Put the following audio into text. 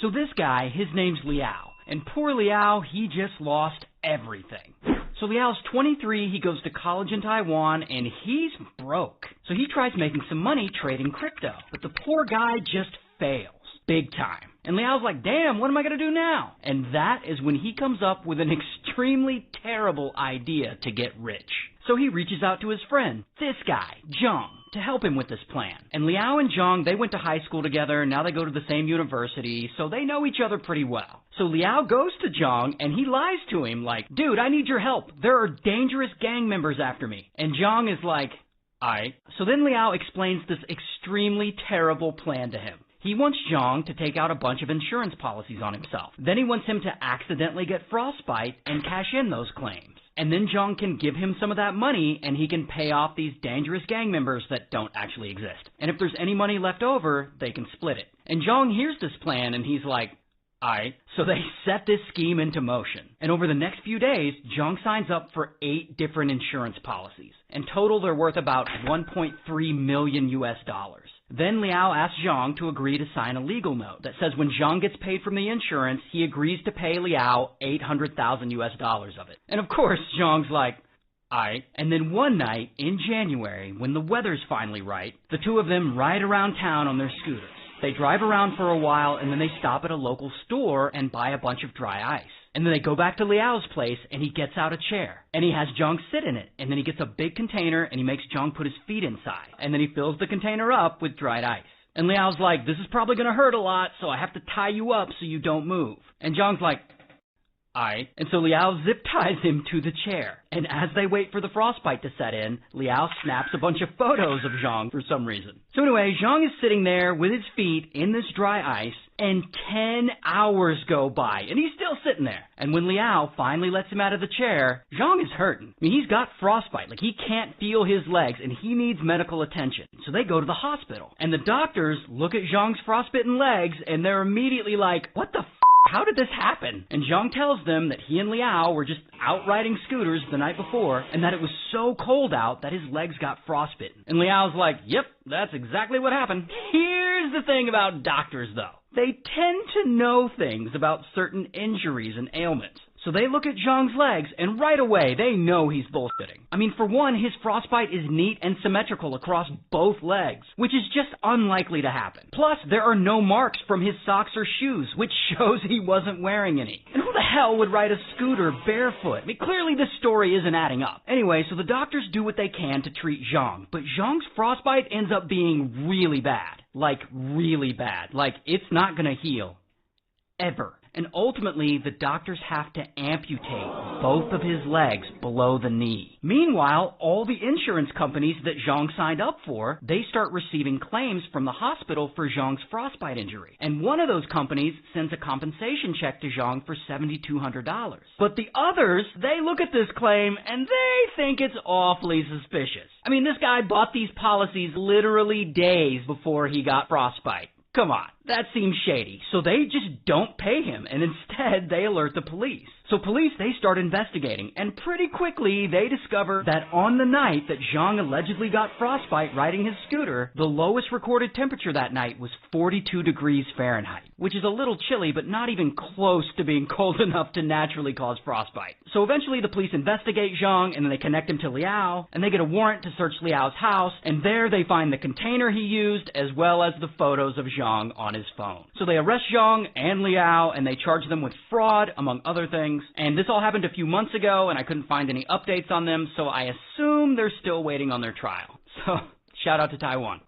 So this guy, his name's Liao, and poor Liao, he just lost everything. So Liao's 23, he goes to college in Taiwan, and he's broke. So he tries making some money trading crypto, but the poor guy just fails, big time. And Liao's like, damn, what am I going to do now? And that is when he comes up with an extremely terrible idea to get rich. So he reaches out to his friend, this guy, Zhang, to help him with this plan. And Liao and Zhang, they went to high school together, now they go to the same university, so they know each other pretty well. So Liao goes to Zhang, and he lies to him like, dude, I need your help. There are dangerous gang members after me. And Zhang is like, aight. So then Liao explains this extremely terrible plan to him. He wants Zhang to take out a bunch of insurance policies on himself. Then he wants him to accidentally get frostbite and cash in those claims. And then Zhang can give him some of that money and he can pay off these dangerous gang members that don't actually exist. And if there's any money left over, they can split it. And Zhang hears this plan and he's like, aight. So they set this scheme into motion. And over the next few days, Zhang signs up for 8 different insurance policies. In total, they're worth about 1.3 million US dollars. Then Liao asks Zhang to agree to sign a legal note that says when Zhang gets paid from the insurance, he agrees to pay Liao 800,000 US dollars of it. And of course, Zhang's like, aight. And then one night in January, when the weather's finally right, the two of them ride around town on their scooters. They drive around for a while and then they stop at a local store and buy a bunch of dry ice. And then they go back to Liao's place and he gets out a chair. And he has Zhang sit in it. And then he gets a big container and he makes Zhang put his feet inside. And then he fills the container up with dried ice. And Liao's like, this is probably going to hurt a lot, so I have to tie you up so you don't move. And Zhang's like, aight. And so Liao zip ties him to the chair. And as they wait for the frostbite to set in, Liao snaps a bunch of photos of Zhang for some reason. So anyway, Zhang is sitting there with his feet in this dry ice, and 10 hours go by, and he's still sitting there. And when Liao finally lets him out of the chair, Zhang is hurting. I mean, he's got frostbite, like he can't feel his legs, and he needs medical attention. So they go to the hospital. And the doctors look at Zhang's frostbitten legs, and they're immediately like, what the f***? How did this happen? And Zhang tells them that he and Liao were just out riding scooters the night before and that it was so cold out that his legs got frostbitten. And Liao's like, yep, that's exactly what happened. Here's the thing about doctors, though. They tend to know things about certain injuries and ailments. So they look at Zhang's legs, and right away, they know he's bullshitting. I mean, for one, his frostbite is neat and symmetrical across both legs, which is just unlikely to happen. Plus, there are no marks from his socks or shoes, which shows he wasn't wearing any. And who the hell would ride a scooter barefoot? I mean, clearly this story isn't adding up. Anyway, so the doctors do what they can to treat Zhang, but Zhang's frostbite ends up being really bad. Like, really bad. Like, it's not gonna heal. Ever. And ultimately, the doctors have to amputate both of his legs below the knee. Meanwhile, all the insurance companies that Zhang signed up for, they start receiving claims from the hospital for Zhang's frostbite injury. And one of those companies sends a compensation check to Zhang for $7,200. But the others, they look at this claim and they think it's awfully suspicious. I mean, this guy bought these policies literally days before he got frostbite. Come on, that seems shady. So they just don't pay him, and instead they alert the police. So police, they start investigating, and pretty quickly they discover that on the night that Zhang allegedly got frostbite riding his scooter, the lowest recorded temperature that night was 42 degrees Fahrenheit, which is a little chilly, but not even close to being cold enough to naturally cause frostbite. So eventually the police investigate Zhang, and then they connect him to Liao, and they get a warrant to search Liao's house, and there they find the container he used, as well as the photos of Zhang on his phone. So they arrest Zhang and Liao, and they charge them with fraud, among other things. And this all happened a few months ago, and I couldn't find any updates on them, so I assume they're still waiting on their trial. So, shout out to Taiwan.